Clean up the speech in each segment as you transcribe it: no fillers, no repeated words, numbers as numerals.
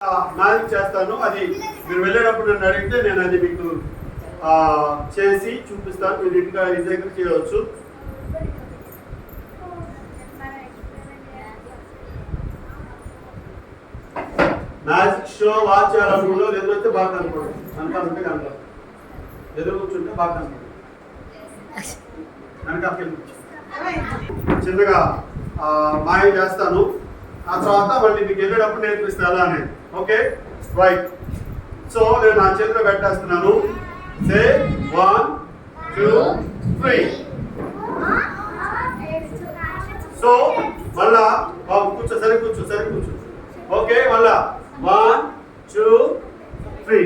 Magic చేస్తాను. అది మీరు వెళ్ళేటప్పుడు నన్ను అడిగితే నేను అది మీకు చేసి చూపిస్తాను. మీరు ఇంటిగా ఇంటి దగ్గర చేయవచ్చు. మ్యాజిక్ షో వాచ్ చేయాలనుకుంటూ ఎదురైతే బాగా కనుకోండి. కనుక కనుక ఎదురు కూర్చుంటే బాగా కనుకోండి. చిన్నగా మాయ చేస్తాను. ఆ తర్వాత మళ్ళీ మీకు వెళ్ళేటప్పుడు నేర్పిస్తాను అలా అనేది. Okay right. సో నేను నా చేతిలో పెట్టేస్తున్నాను. సే 1 2 3. సో మళ్ళా కూర్చో సరి కూర్చో. ఓకే మళ్ళా 1 2 3.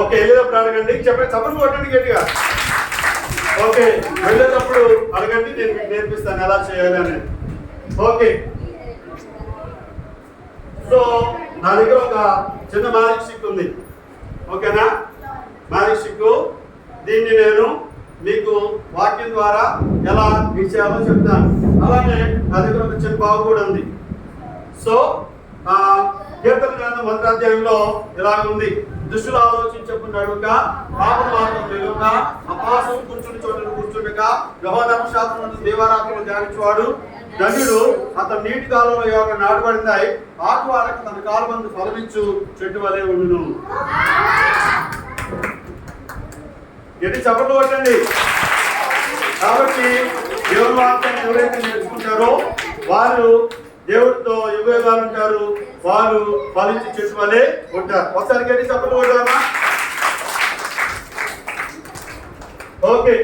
ఓకే వెళ్ళేటప్పుడు అడగండి. చెప్పండి చప్పట్లు కొట్టండి గట్టిగా. ఓకే వెళ్ళేటప్పుడు అడగండి, నేను మీకు నేర్పిస్తాను ఎలా చేయాలి అనేది. ఓకే సో నా దగ్గర ఒక చిన్న మ్యాజిక్ స్టిక్ ఉంది. ఓకేనా? మ్యాజిక్ స్టిక్ దీన్ని నేను మీకు వాక్యం ద్వారా ఎలా చేయాలో చెప్తాను. అలాగే నా దగ్గర ఒక చిన్న బావు కూడా ఉంది. సో కీర్తన గ్రంథం 1వ అధ్యాయంలో ఇలా ఉంది. దుష్టులు ఆలోచించకున్నాడుక, పాపం మార్గం లేక, అపాసం కూర్చుని చోటును కూర్చుండక, యెహోవా ధర్మశాస్త్రమును దీవారాత్రులు ధ్యానించువాడు ధన్యుడు. అతను నీటి కాలంలో యోగ నాటబడిందాయి, ఆకు వారకు తన కాలమందు ఫలమిచ్చు చెట్టు వలె ఉండును. ఎన్ని చప్పట్లు కొట్టండి. కాబట్టి దేవుని వాక్యాన్ని ఎవరైతే నేర్చుకుంటారో వారు దేవుడితో యుగయుగాలు ఉంటారు. వారు ఫలించి చెట్టు వలె ఉంటారు. ఒకసారి గట్టి చప్పట్లు కొట్టామా? ఓకే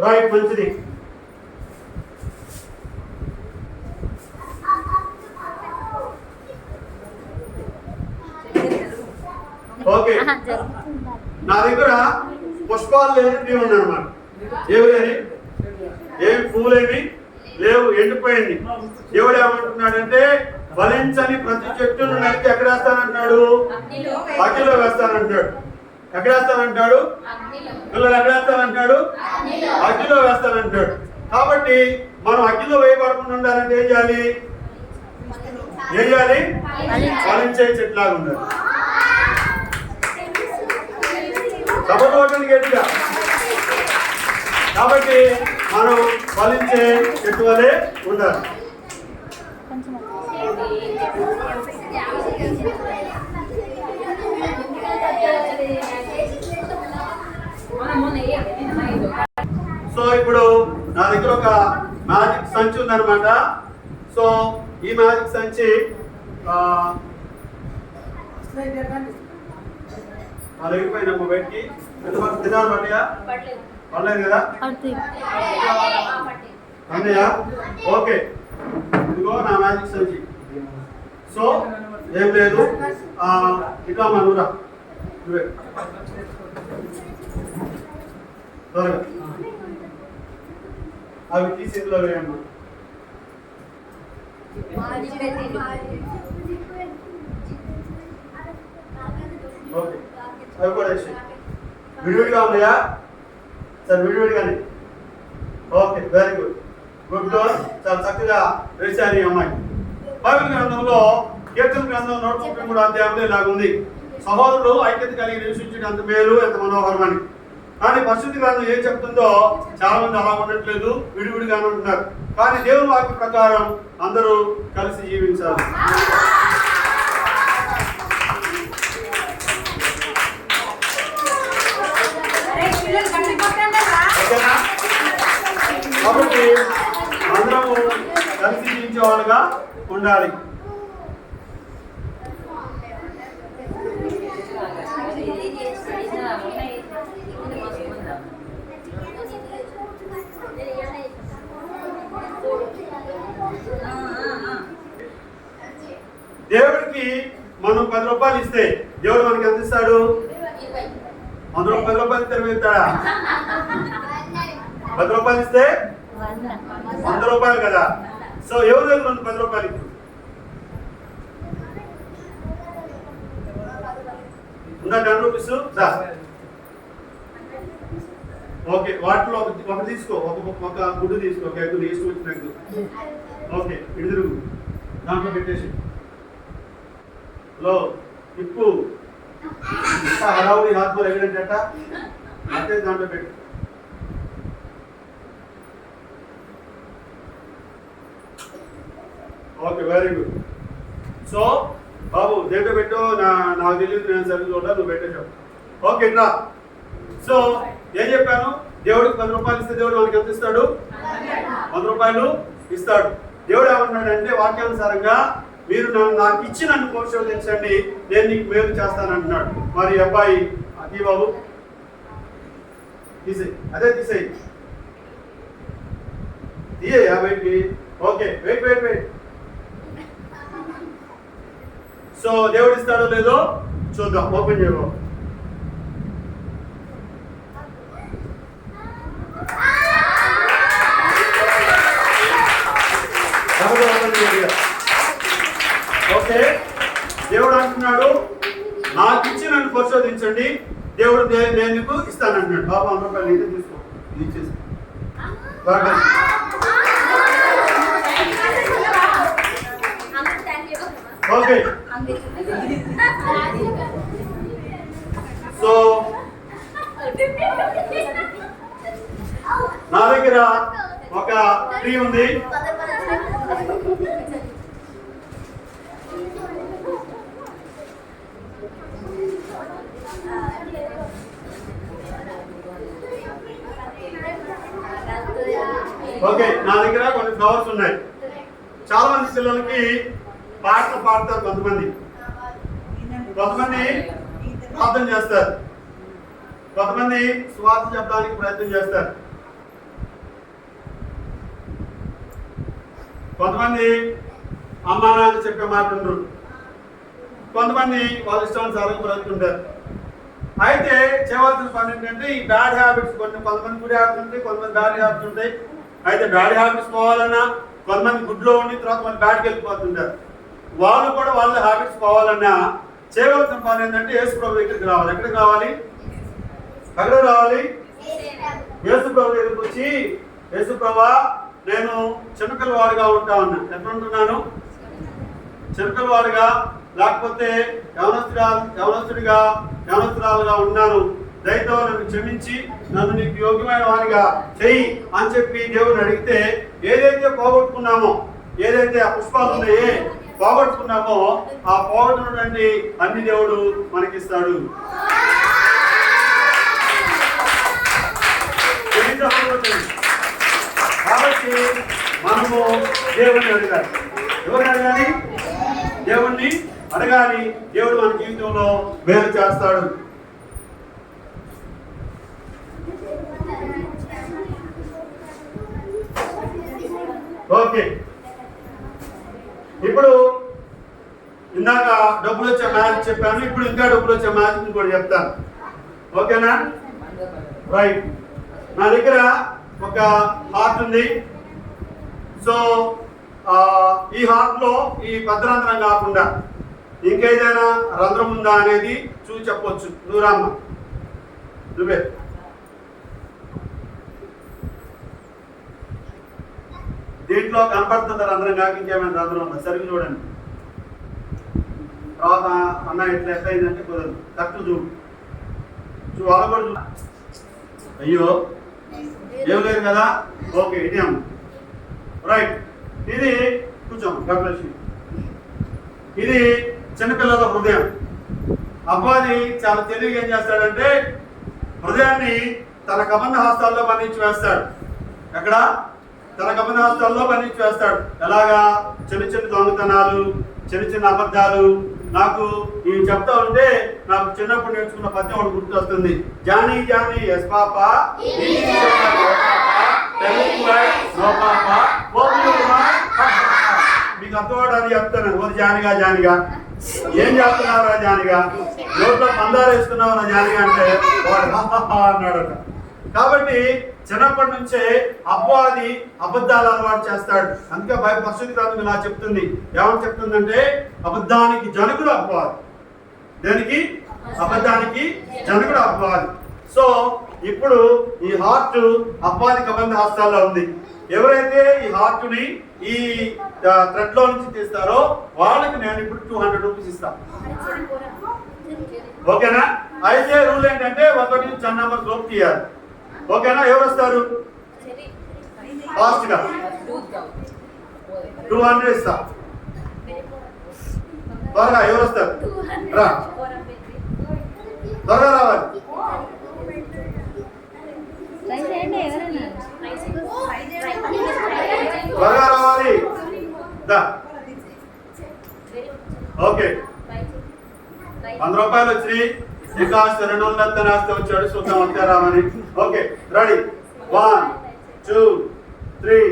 రైట్, మంచిది. ఓకే నా దగ్గర పుష్పాలు లేని దేవుడు అనమాట. ఏమి లేని, ఏమి పూలేమి లేవు, ఎండిపోయింది. దేవుడు ఏమంటున్నాడంటే ఫలించని ప్రతి చెట్టును నరికి ఎక్కడ వేస్తానంటున్నాడు? అగ్నిలో వేస్తానంటాడు. ఎక్కడ వేస్తానంటాడు? పిల్లలు ఎక్కడ వేస్తానంటాడు? అగ్నిలో వేస్తానంటాడు. కాబట్టి మనం అగ్నిలో వేయబడకుండా ఉండాలంటే ఏం చేయాలి? ఫలించే చెట్లాగా ఉండాలి. సపోర్ట్ గట్టిగా. కాబట్టి మనం ఫలించే చెట్టు వలె ఉండాలి. సో ఇప్పుడు నా దగ్గర ఒక మ్యాజిక్ సంచి ఉందన్నమాట. సో ఈ మ్యాజిక్ సంచి అలగిపోయినమ్మ బయటికి తినాలి పడ్డాయా? పడలేదు కదా అన్నయ్య? ఓకే ఇదిగో నా మ్యాజిక్ సంచి. సో ఏం లేదు, ఇకా మనూరా నువ్వే త్వరగా అవి తీసి ఇందులో వేయమ్మా. ఓకే అవి కూడా వేసి విడివిడిగా ఉన్నాయా? సరే విడివిడిగానే. Okay very good, good girl. చాలా చక్కగా వేశారు ఈ అమ్మాయి. బైబిల్ గ్రంథంలో కీర్తన గ్రంథం 133వ అధ్యాయంలో ఇలాగుంది. సహోదరులు ఐక్యత కలిగి నివసించడం అంత మేలు, ఎంత మనోహరమని. కానీ పరిశుద్ధ గ్రంథం ఏం చెప్తుందో చాలా మంది అలా ఉండట్లేదు, విడివిడిగానే ఉంటున్నారు. కానీ దేవుని వాక్య ప్రకారం అందరూ కలిసి జీవించాలి. కాబట్టి అందరము కలిసి జీవించేవాళ్ళుగా ఉండాలి. దేవుడికి మనం 10 రూపాయలు ఇస్తే దేవుడు మనకి ఎంత ఇస్తాడు? 10 రూపాయలు తెరవేస్తాడా? 10 రూపాయలు ఇస్తే 100 రూపాయలు కదా. సో ఎవరు లేదు మనకు 10 రూపాయలు ఉందా? 10 రూపీస్. ఓకే వాటిలో ఒకటి తీసుకో, ఒక గుడ్డు తీసుకో, ఒక ఎగ్గు ఇష్టం వచ్చిన ఎగ్గు. ఓకే ఇటు తిరుగు. దాంట్లో పెట్టేసి లో తిప్పు ఇంకా హడావుడి హాత్మలు ఎక్కడంట అంటే దాంట్లో పెట్టు. Okay, very good. సో బాబు దేంట్లో పెట్టు, నాకు తెలియదు, నేను సరిగ్గా చూడాలి, నువ్వు పెట్టేసావు. ఓకే రా. సో ఏం చెప్పాను, దేవుడికి 10 రూపాయలు ఇస్తే దేవుడు మనకి ఎంత ఇస్తాడు? 100 రూపాయలు ఇస్తాడు. దేవుడు ఏమన్నాడంటే వాక్యానుసారంగా మీరు నాకు ఇచ్చి నన్ను పరిశోధించండి, నేను నీకు మేలు చేస్తానంటున్నాడు. మరి అబ్బాయి అది బాబు తీసేయి, అదే తీసేయి, తీయ బయటికి. Okay, wait wait wait. So దేవుడు ఇస్తాడో లేదో చూద్దాం. ఓపెన్ చేయబో. ఓకే, దేవుడు అంటున్నాడు నాకు ఇచ్చి నన్ను పరిశోధించండి, దేవుడు నేను నీకు ఇస్తానంటున్నాడు. బాబు 100 రూపాయలు అయితే తీసుకో, ఇచ్చేసి. ఓకే, సో నా దగ్గర ఒక ట్రీ ఉంది. ఓకే, నా దగ్గర కొన్ని ఫ్లవర్స్ ఉన్నాయి. చాలా మంది పిల్లలకి పాటలు పాడతారు, కొంతమంది ప్రార్థన చేస్తారు, కొంతమంది సువార్త చెప్పడానికి ప్రయత్నం చేస్తారు, కొంతమంది అమ్మా నాన్న చెప్పే మాట ఉండరు, కొంతమంది వాళ్ళ ఇష్టానుసారం బ్రతుకుంటారు. అయితే చేయవలసిన పని ఏంటంటే ఈ బ్యాడ్ హ్యాబిట్స్, కొంతమంది గుడ్ హ్యాబిట్స్ ఉంటాయి, కొంతమంది బ్యాడ్ హ్యాబిట్స్ ఉంటాయి. అయితే బ్యాడ్ హ్యాబిట్స్ పోవాలన్నా కొంతమంది గుడ్లో ఉండి తర్వాత మన బ్యాడ్కి వెళ్ళిపోతుంటారు. వాళ్ళు కూడా వాళ్ళ హ్యాబిట్స్ పోవాలన్నా చేయవలసిన పని ఏంటంటే యేసు ప్రభు దగ్గరికి రావాలి. ఎక్కడికి రావాలి? ఎక్కడ రావాలి? యేసు ప్రభు దగ్గరికి వచ్చి, యేసు ప్రభా నేను చిన్నపిల్లవాడిగా ఉంటా ఉన్నా. ఎట్లా ఉంటున్నాను? చిన్నపిల్లవాడిగా, లేకపోతే యవనస్తురాలుగా ఉన్నాను. దయతో నన్ను క్షమించి నన్ను నీకు యోగ్యమైన వాడిగా చెయ్యి అని చెప్పి దేవుని అడిగితే, ఏదైతే పోగొట్టుకున్నామో, ఏదైతే ఆ పుష్పాలు ఉన్నాయే పోగొట్టుకున్నామో, ఆ పోగొట్టుకున్నటువంటి అన్ని దేవుడు మనకిస్తాడు. కాబట్టి మనము దేవుణ్ణి అడగాలి. ఎవరిని అడగాలి? దేవుణ్ణి అడగాలి. దేవుడు మన జీవితంలో మేలు చేస్తాడు. ఓకే, ఇప్పుడు ఇందాక డబ్బులు వచ్చే మ్యాజిక్ చెప్పాను, ఇప్పుడు ఇంకా డబ్బులు వచ్చే మ్యాజిక్ కూడా చెప్తాను. ఓకేనా? రైట్. నా దగ్గర ఒక హార్ట్ ఉంది. సో ఈ హార్ట్ లో ఈ పెద్ద రంధ్రం కాకుండా ఇంకేదైనా రంధ్రం ఉందా అనేది చూసి చెప్పొచ్చు. నువ్వు నువ్వే. దీంట్లో కనపడుతుంది రంధ్రం కాక ఇంకేమైనా రంధ్రం ఉందా? సరిగ్గా చూడండి. తర్వాత అన్న ఎట్లా అయిందంటే కుదరదు, కరెక్ట్ చూడు. వాళ్ళ కూడా చూ. అయ్యో ఏం లేదు కదా. ఓకే, ఇదేం రైట్. ఇది కూర్చోం. ఇది చిన్నపిల్లల హృదయం. అబ్బాయి చాలా తెలివిగా ఏం చేస్తాడంటే హృదయాన్ని తన కబంధ హస్తాల్లో బంధించి వేస్తాడు. ఎక్కడ? తన కబంధ హస్తాల్లో బంధించి వేస్తాడు. ఎలాగా? చిన్న చిన్న దొంగతనాలు, చిన్న చిన్న అబద్ధాలు. నాకు ఇవి చెప్తా ఉంటే నాకు చిన్నప్పుడు నేర్చుకున్న పద్యం ఒకటి గుర్తొస్తుంది. జానీ జానీ ఎస్ పాప, మీకు అర్థమవడానికి చెప్తాను. ఓ జానిగా జానిగా ఏం చేస్తున్నావురా జానిగా, నోట్లో పందాలు వేసుకున్నావురా జానిగా అంటే వాడు అన్నాడట. కాబట్టి చిన్నప్పటి నుంచే అపవాది అబద్ధాలు అలవాటు చేస్తాడు. అందుకే పరిశుద్ధ గ్రంథం ఇలా చెప్తుంది. ఏమని చెప్తుందంటే అబద్ధానికి జనకుడు అపవాది. దేనికి? అబద్ధానికి జనకుడు అపవాది. సో ఇప్పుడు ఈ హార్ట్ అపవాది కబంధ హస్తాల్లో ఉంది. ఎవరైతే ఈ హార్ట్ని ఈ థ్రెడ్ లో నుంచి తీస్తారో వాళ్ళకి నేను ఇప్పుడు 200 రూపీస్ ఇస్తాను. ఓకేనా? అయితే రూల్ ఏంటంటే 1 నుంచి 10 నెంబర్ లోపు తీయాలి. ఓకేనా? ఎవరు వస్తారు ఫాస్ట్ గా? 200 ఇస్తా. త్వరగా ఎవరు వస్తారు? రా, త్వరగా రావాలి. త్వరగా రావాలి. ఓకే, 100 రూపాయలు వచ్చినాయి. ఇంకా 200 ఆస్తి వచ్చాడు. చూద్దాం అంతే రామని. Okay, ready? 1 2 3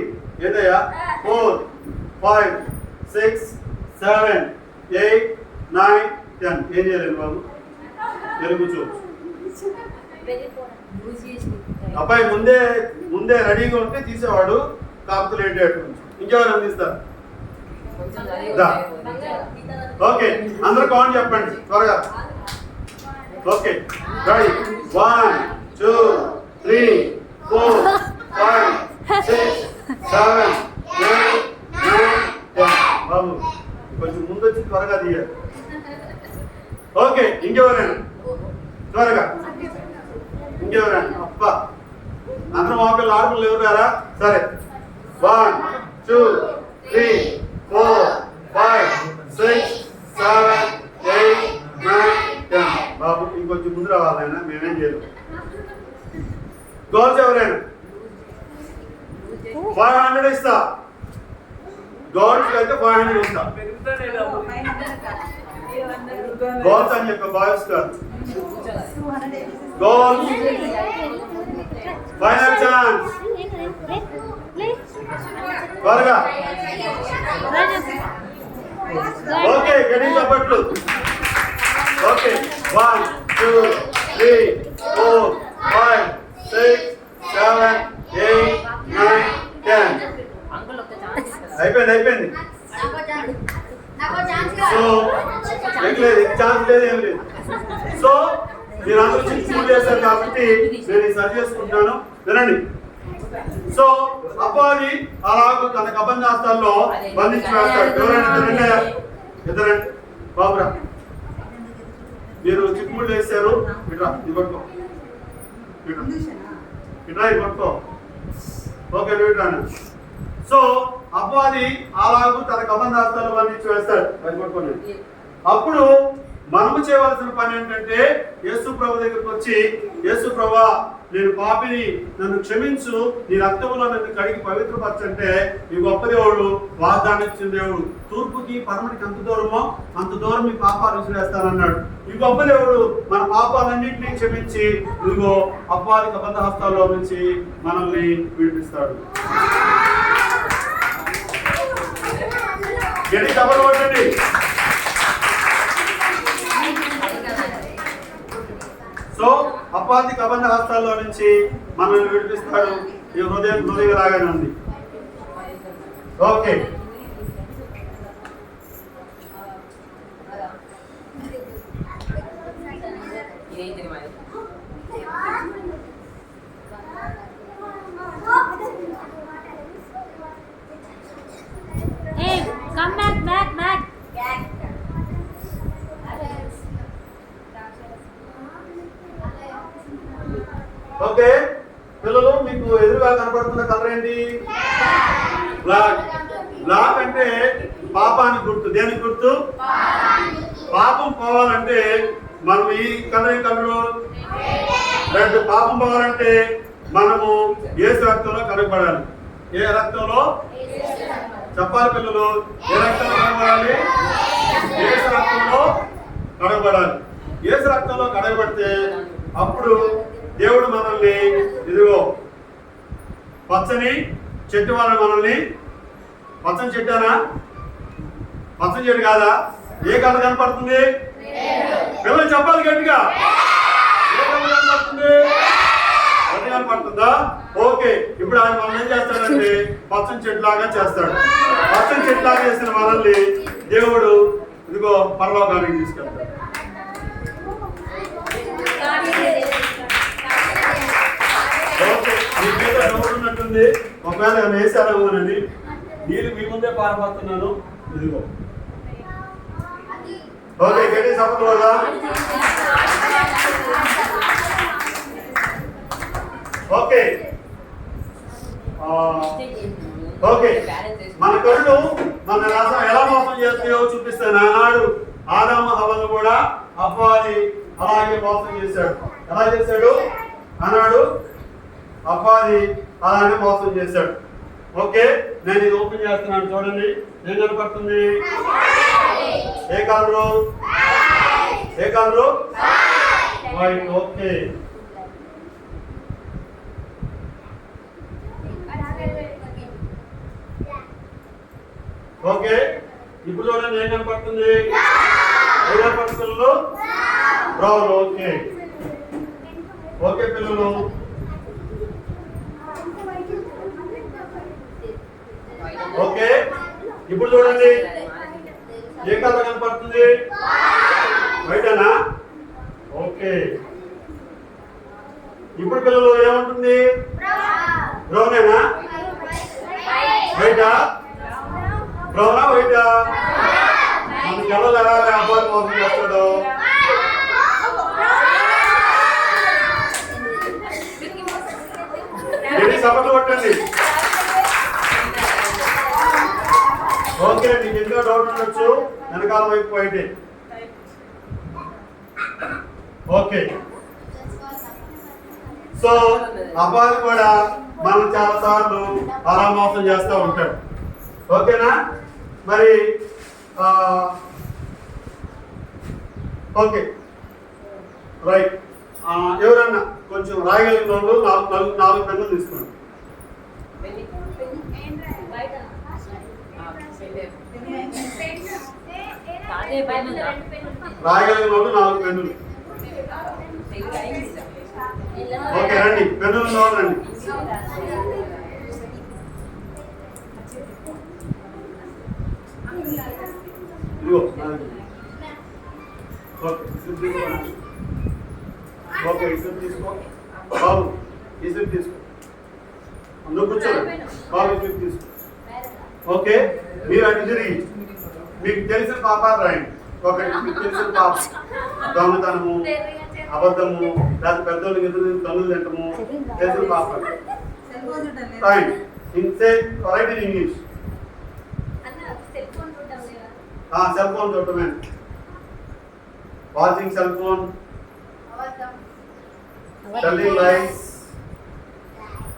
ఏదయ్యా 4 5 6 7 8 9 10. ఏం చేయలేదు బాబు, కూర్చో. అబ్బాయి ముందే రెడీగా ఉంటే తీసేవాడు, కాపుతూ లేట్ అయ్యేట్టు. ఇంకెవరు అందిస్తారు? ఓకే, అందరూ కౌంట్ చెప్పండి త్వరగా. Okay, ready? 1 2 3 4 5 6 7 8 9 10. బాబు కొంచెం ముందు వచ్చి త్వరగా తీయాలి. ఓకే, ఇంకెవరైనా త్వరగా? ఇంకెవరైనా? అబ్బా, అందరూ మాపిల్లలు ఆడపిల్లలు ఎవరు రారా? సరే, 1 2 3 4 5 6 7 8 9 10. బాబు ఇంకొంచెం ముందు రావాలైనా, మేమేం చేయలేము. గోల్స్ ఎవరైనా? 500 ఇస్తా. గోల్స్ అయితే 500 ఇస్తా. గోల్స్ అని చెప్పి బాయ్స్ కాదు. Goals final chance. త్వరగా. ఓకే, గడి చప్పట్లు. ఓకే, 1 2 3 4 5 6 7 8 9 10. అయిపోయింది. సో లేదు, ఛాన్స్ లేదు, ఏం లేదు. సో మీరు అందరూ చిన్న చేశారు కాబట్టి నేను సరి చేసుకుంటాను. వినండి. సో అపవాది అలాగూ తన కబంధాస్తాల్లో బంధించి వేస్తాడు. ఎవరైనా ఇద్దరండి బాబురా, మీరు చిక్కుముళ్ళు వేశారు. ఇట్రా, ఇది పట్టుకో. ఇట్రా, ఇది పట్టుకో. ఓకే, ఇట్రాను. సో అపవాది అలాగూ తన కబంధాస్తాల్లో బంధించి వేస్తాడు. అది పట్టుకోండి. అప్పుడు మనము చేయవలసిన పని ఏంటంటే యేసు ప్రభు దగ్గరికి వచ్చి, యేసు ప్రభువా, నేను పాపిని, నన్ను క్షమించు, నీ రక్తంలో నన్ను కడిగి పవిత్రపరచంటే ఈ గొప్ప దేవుడు వాగ్దానం ఇచ్చిన దేవుడు. తూర్పుకి పరమటికి ఎంత దూరమో అంత దూరం మీ పాపాలు విసిరేస్తానన్నాడు. ఈ గొప్ప దేవుడు మన పాపాలన్నింటినీ క్షమించి ఇదిగో అపవాది కబంధహస్తాల్లో నుంచి మనల్ని విడిపిస్తాడు. గడి కబర్ కొట్టండి. సో అపవాది కబంధ హస్తాల్లో నుంచి మనల్ని విడిపిస్తాడు. ఈ హృదయం లాగానే ఉంది. Okay, come back. ఓకే పిల్లలు, మీకు ఎదురుగా కనపడుతున్న కలర్ ఏంటి? బ్లాక్. బ్లాక్ అంటే పాపానికి గుర్తు. దేనికి గుర్తు? పాపం పోవాలంటే మనం ఈ కలర్ రెడ్. పాపం పోవాలంటే మనము యేసు రక్తంలో కడగబడాలి. ఏ రక్తంలో? చెప్పాలి పిల్లలు, ఏ రక్తంలో కడగబడాలి? యేసు రక్తంలో కడగబడాలి. యేసు రక్తంలో కడగబడితే అప్పుడు దేవుడు మనల్ని ఇదిగో పచ్చని చెట్టు వల్ల మనల్ని, పచ్చని చెట్టానా? పచ్చని చెట్టు కాదా? ఏ కలర్ కనపడుతుంది? పిల్లలు చెప్పాలి గట్టిగా. ఏ కలర్ కనపడుతుంది? అది కనపడుతుందా? ఓకే, ఇప్పుడు ఆయన మనం ఏం చేస్తాడంటే పచ్చని చెట్టు లాగా చేస్తాడు. పచ్చని చెట్టు లాగా చేసిన మనల్ని దేవుడు ఇదిగో పరలోకానికి తీసుకెళ్తాడు. ఓకే, మీ మీద డౌట్ ఉన్నట్టుంది. ఒకవేళ వేసారేమోనని. నీళ్ళు మీ ముందే పారబోతున్నాను. ఇదిగో. ఓకే, గట్టి సపోర్ట్ వల్ల. ఓకే ఓకే, మన కళ్ళు మన రసం ఎలా మోసం చేస్తాయో చూపిస్తాను. ఆనాడు ఆదాము హవ్వను కూడా అపవాది అలాగే మోసం చేశాడు. ఎలా చేశాడు? ఆనాడు అపవాది అలానే మోసం చేశాడు. ఓకే, నేను ఇది ఓపెన్ చేస్తున్నాను, చూడండి. ఏం కనపడుతుంది? ఏ కలరు? ఏ కలరు? వైట్. ఓకే, ఓకే, ఇప్పుడు చూడండి ఏం కనపడుతుంది? ఏ కనపడుతుంది పిల్లలు? బ్రౌన్. ఓకే ఓకే పిల్లలు, ఓకే, ఇప్పుడు చూడండి ఏ కలర్ కనపడుతుంది? వైటేనా? ఓకే, ఇప్పుడు పిల్లలు ఏముంటుంది? బ్రౌనేనా? వైటా? బ్రౌనా వైటా? మనకి ఎవరు ఎలా వ్యాపారం మోసం చేస్తాడు? సపోర్ట్ కొట్టండి. ఓకే, మీకు ఎందులో డౌట్ ఉండొచ్చు, వెనకాల వైపు వైటే. ఓకే, సో అబ్బాయి కూడా మనం చాలా సార్లు అలా మోసం చేస్తూ ఉంటాడు. ఓకేనా? మరి ఓకే రైట్. ఎవరన్నా కొంచెం రాయగలిగిన వాళ్ళు నాలుగు పెన్నులు తీసుకోండి. రాయగలిగిన వాళ్ళు 4 పెన్నులు. ఓకే, రండి, పెన్నులు రండి. ఇదిగో. ఓకే, ఓకే, ఇసురు తీసుకో బాబు, ఇసురు తీసుకో. అందులో కూర్చోండి బాబు, ఇసురు తీసుకో. ఓకే, మీరు అటు తిరిగి మీకు తెలిసిన పాపాలు రాయండి. ఒకటి మీకు తెలిసిన పాప, దొంగతనము, అబద్ధము, లేదా పెద్దోళ్ళకి ఎదురు తల్లు తింటము, తెలిసిన పాపాలు రాయండి. Write in English. Cell phone చూడటమే, watching cell phone, telling lies.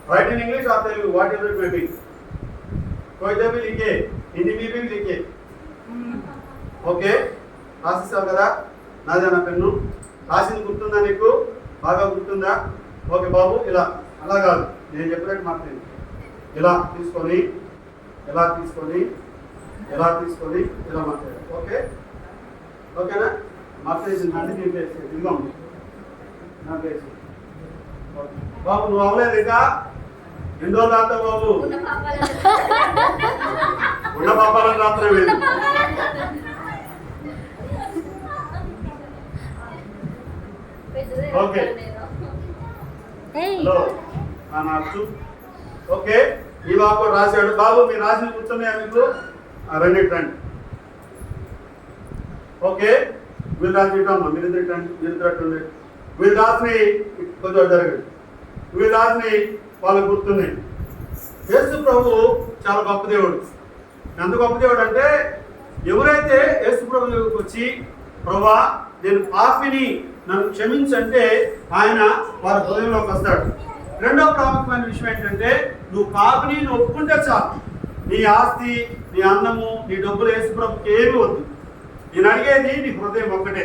Write in English or Telugu, whatever it may be. कोई भी लिखे, हिंदी में भी लिखे. ఓకే, రాసిస్తావు కదా? నాదేనా పెన్ను? రాసింది గుర్తుందా నీకు? బాగా గుర్తుందా? ఓకే బాబు, ఇలా అలా కాదు, నేను చెప్పినట్టు మాట్లాడి ఇలా తీసుకొని, ఇలా తీసుకొని, ఇలా తీసుకొని, ఇలా మాట్లాడు. ఓకే, ఓకేనా? మాట్లాడేసింది అన్ని తీసేసి ఇదిగో నా ప్లేస్. బాబు నువ్వు అవ్వలేదు ఇంకా? ఎన్ని రోజులు రాస్తావు బాబు? ఉన్న పాపాలను రాత్రం లేదు. ఓకే, హలో నాకు. ఓకే, ఈ బాబు రాశాడు. బాబు మీరు రాసిన కూర్చున్నాయా మీకు? రెండింటి రండి. ఓకే, వీళ్ళు రాసి ఇటమ్మా, మీరు ఇద్దరు వీళ్ళు రాసిని కొంచెం జరగదు. వీళ్ళు రాసిని వాళ్ళకు గుర్తున్నాయి. యేసు ప్రభు చాలా గొప్ప దేవుడు. ఎంత గొప్ప దేవుడు అంటే, ఎవరైతే యేసు ప్రభువుకి వచ్చి ప్రభువా నేను పాపిని, నన్ను క్షమించంటే ఆయన వారి హృదయంలోకి వస్తాడు. రెండవ ప్రాముఖ్యమైన విషయం ఏంటంటే, నువ్వు పాపిని నువ్వు ఒప్పుకుంటే చాలు. నీ ఆస్తి, నీ అన్నము, నీ డబ్బులు యేసు ప్రభుకి ఏమీ వద్దు. నేను అడిగేది నీ హృదయం ఒక్కటే.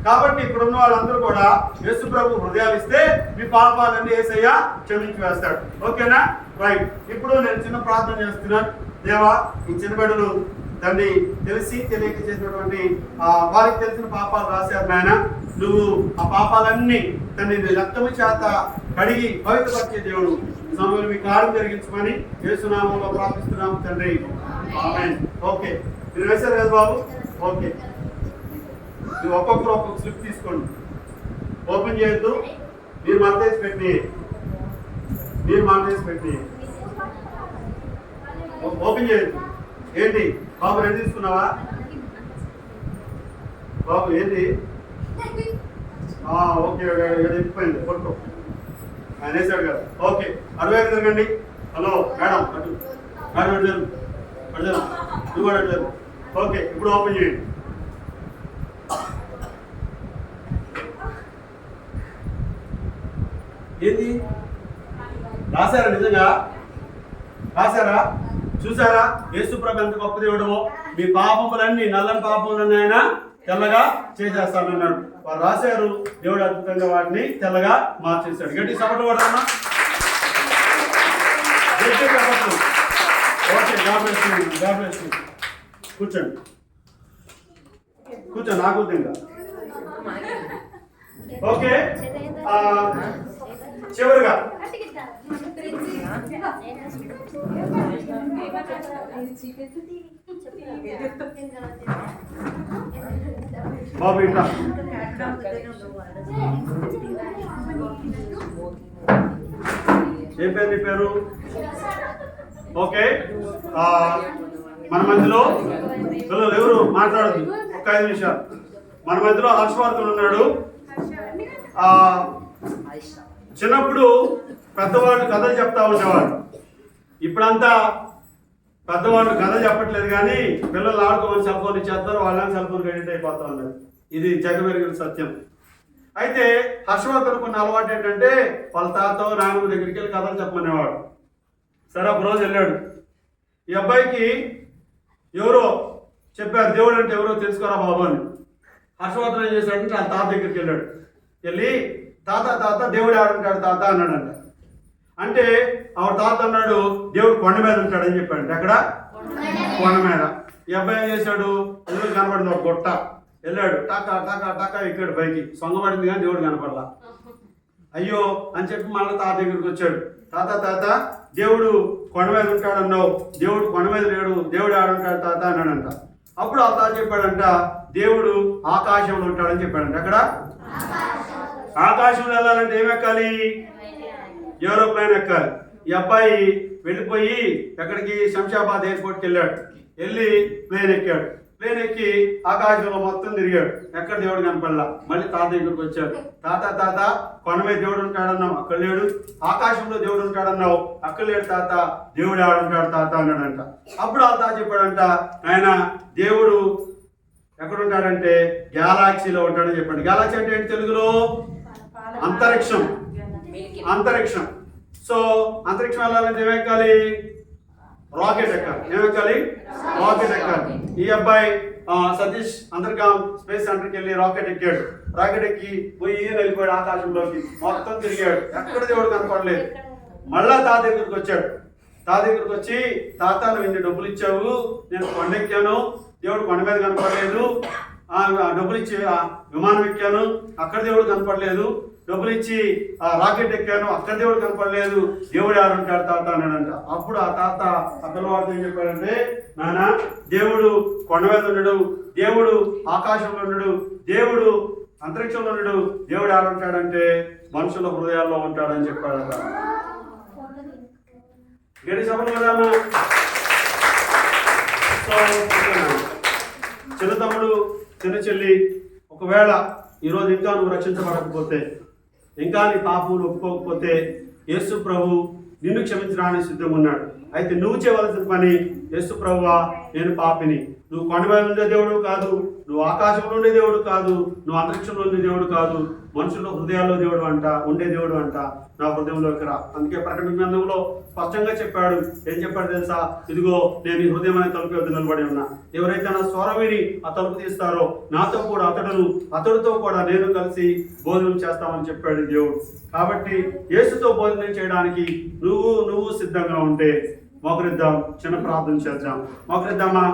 కాబట్టి ఇక్కడ ఉన్న వాళ్ళందరూ కూడా యేసు ప్రభు హృదయాలు ఇస్తే మీ పాపాలన్నీ యేసయ్య క్షమించి వేస్తాడు. ఓకేనా? రైట్. ఇప్పుడు నేను చిన్న ప్రార్థన చేస్తున్నాను. దేవా, ఈ చిన్న బిడ్డలు తండ్రి తెలిసి తెలియక చేసినటువంటి వారికి తెలిసిన పాపాలు రాశారు నాయన. నువ్వు ఆ పాపాలన్నీ తండ్రి రక్తము చేత కడిగి పవిత్రపరిచే దేవుడు. సమయంలో మీ కార్యం జరిగించమని యేసునామంలో ప్రార్థిస్తున్నాము తండ్రి. ఆమేన్. ఓకే, మీరు వేశారు కదా బాబు? ఓకే, మీరు ఒక్కొక్కరు ఒక్కొక్క స్లిప్ తీసుకోండి. ఓపెన్ చేయొద్దు. మీరు మార్కేసి పెట్టి ఓపెన్ చేయండి. ఏంటి బాబు రెడీ తీసుకున్నావా? బాబు ఏంటి? ఓకే చెప్పిపోయింది కొట్టు ఆయన వేసాడు కదా. ఓకే అటువైపు తిరగండి. హలో మేడం అటు మేడం అటు జరుగు అటు జరుగు నువ్వు కూడా అటు జరుగు. ఓకే ఇప్పుడు ఓపెన్ చేయండి. ఏంది రాశారా? నిజంగా రాశారా? చూసారా యేసుప్రభు ఎంత గొప్ప దేవుడమో? మీ పాపములన్నీ నల్లని పాపములన్నీ ఆయన తెల్లగా చేసేస్తానన్నాడు. వారు రాశారు, దేవుడు అద్భుతంగా వాటిని తెల్లగా మార్చేశాడు. గట్టి సపోర్ట్ కూడా ఓకే గాడ్ కూర్చోండి కూర్చోండి నాకు ఇంకా ఓకే. చివరిగా బాబు ఇంట ఏం పేరు నీ పేరు? ఓకే మన మధ్యలో పిల్లలు ఎవరు మాట్లాడదు ఒక 5 నిమిషాలు. మన మధ్యలో హర్షవర్ధన్ ఉన్నాడు. చిన్నప్పుడు పెద్దవాళ్ళు కథలు చెప్తా ఉండేవాడు. ఇప్పుడంతా పెద్దవాళ్ళు కథలు చెప్పట్లేదు, కానీ పిల్లలు ఆడుకోమని సెల్ ఫోన్ ఇచ్చేస్తారు, వాళ్ళని సెల్ ఫోన్ ఎడిట్ అయిపోతా ఉన్నారు. ఇది జగమెరిగిన సత్యం. అయితే హర్షవర్ధన్ కొన్ని అలవాటు ఏంటంటే వాళ్ళ తాత నాయనమ్మ దగ్గరికి వెళ్ళి కథలు చెప్పమనేవాడు. సరే ఒక రోజు వెళ్ళాడు. ఈ అబ్బాయికి ఎవరో చెప్పారు దేవుడు అంటే ఎవరో తెలుసుకోరా బాబు అని. హర్షవర్ధన్ ఏం చేశాడంటే వాళ్ళ తాత దగ్గరికి వెళ్ళాడు. వెళ్ళి తాత దేవుడు ఆడుంటాడు తాత అన్నాడంట. అంటే ఆవిడ తాత అన్నాడు దేవుడు కొండ మీద ఉంటాడని చెప్పాడు. ఎక్కడ? కొండ మీద. ఈ అబ్బాయి ఏం చేశాడు? ఎదురు కనపడింది ఒక గొట్ట. వెళ్ళాడు టాకా టాకా టాకా ఎక్కాడు పైకి. సొంగపడింది కానీ దేవుడు కనపడలా. అయ్యో అని చెప్పి మళ్ళీ తాత దగ్గరికి వచ్చాడు. తాత దేవుడు కొండ మీద ఉంటాడన్నావు, దేవుడు కొండ మీద లేడు, దేవుడు ఆడుంటాడు తాత అన్నాడంట. అప్పుడు ఆ తాత చెప్పాడంట దేవుడు ఆకాశంలో ఉంటాడని చెప్పాడంట. అక్కడ ఆకాశంలో వెళ్ళాలంటే ఏం ఎక్కాలి? ఏరోప్లేన్ ఎక్కాలి. ఈ అబ్బాయి వెళ్ళిపోయి ఎక్కడికి? శంషాబాద్ ఎయిర్పోర్ట్కి వెళ్ళాడు. వెళ్ళి ప్లేన్ ఎక్కాడు. ప్లేన్ ఎక్కి ఆకాశంలో మొత్తం తిరిగాడు. ఎక్కడ దేవుడు కనపడలా. మళ్ళీ తాత దగ్గరికి వచ్చాడు. తాత కొండ మీద దేవుడు ఉంటాడన్నావు, అక్కడ లేడు. ఆకాశంలో దేవుడు ఉంటాడన్నావు, అక్కడ లేడు తాత, దేవుడు ఆడుంటాడు తాత అన్నాడంట. అప్పుడు ఆ తాత చెప్పాడంట ఆయన దేవుడు ఎక్కడ ఉంటాడంటే గ్యాలాక్సీలో ఉంటాడని చెప్పండి. గ్యాలాక్సీ అంటే ఏంటి తెలుగులో? అంతరిక్షం. అంతరిక్షం. సో అంతరిక్షం వెళ్ళాలంటే ఏమెక్కాలి? రాకెట్ ఎక్కాలి. ఏమెక్కాలి? రాకెట్ ఎక్కాలి. ఈ అబ్బాయి సతీష్ అంతర్గాం స్పేస్ సెంటర్కి వెళ్ళి రాకెట్ ఎక్కాడు. రాకెట్ ఎక్కి పోయి వెళ్ళిపోయాడు ఆకాశంలోకి. మొత్తం తిరిగాడు. ఎక్కడ దేవుడు కనపడలేదు. మళ్ళా తాత దగ్గరికి వచ్చాడు. తాత దగ్గరికి వచ్చి తాత నువ్వు ఇన్ని డబ్బులు ఇచ్చావు, నేను కొండ ఎక్కాను, దేవుడు కొండ మీద కనపడలేదు. డబ్బులు ఇచ్చి విమానం ఎక్కాను, అక్కడ దేవుడు కనపడలేదు. డబ్బులు ఇచ్చి రాకెట్ ఎక్కాను, అక్కడ దేవుడు కనపడలేదు, దేవుడు ఆడుంటాడు తాత అన్నాడంట. అప్పుడు ఆ తాత ఆ పిల్లవాడితో ఏం చెప్పాడంటే నాన్న దేవుడు కొండ మీద ఉండడు, దేవుడు ఆకాశంలో ఉండడు, దేవుడు అంతరిక్షంలో ఉండడు, దేవుడు ఆడుంటాడంటే మనుషుల హృదయాల్లో ఉంటాడని చెప్పాడంట. గడి సభలు కదమ్మా. చిన్న తమ్ముడు చిన్న చెల్లి ఒకవేళ ఈరోజు ఇంకా నువ్వు రక్షించబడకపోతే, ఇంకా నీ పాపములు ఒప్పుకోకపోతే యేసు ప్రభు నిన్ను క్షమించడానికి సిద్ధంగా ఉన్నాడు. అయితే నువ్వు చేయవలసిన పని యేసు ప్రభువా నేను పాపిని, నువ్వు కొండ మీద ఉండే దేవుడు కాదు, నువ్వు ఆకాశంలో ఉండే దేవుడు కాదు, నువ్వు అంతరిక్షంలో ఉండే దేవుడు కాదు, మనుషుల హృదయాల్లో దేవుడు అంట, ఉండే దేవుడు అంట, నా హృదయంలోకి రా. అందుకే ప్రకటన గ్రంథంలో స్పష్టంగా చెప్పాడు. ఏం చెప్పాడు తెలుసా? ఇదిగో నేను ఈ హృదయం అనే తలుపు వద్ద నిలబడి ఉన్నా, ఎవరైతే నా స్వరం విని ఆ తలుపు తీస్తారో నాతో కూడా అతడితో కూడా నేను కలిసి భోజనం చేస్తామని చెప్పాడు దేవుడు. కాబట్టి యేసుతో భోజనం చేయడానికి నువ్వు సిద్ధంగా ఉంటే మోకరిద్దాం, చిన్న ప్రార్థన చేద్దాం. మోకరిద్దామా?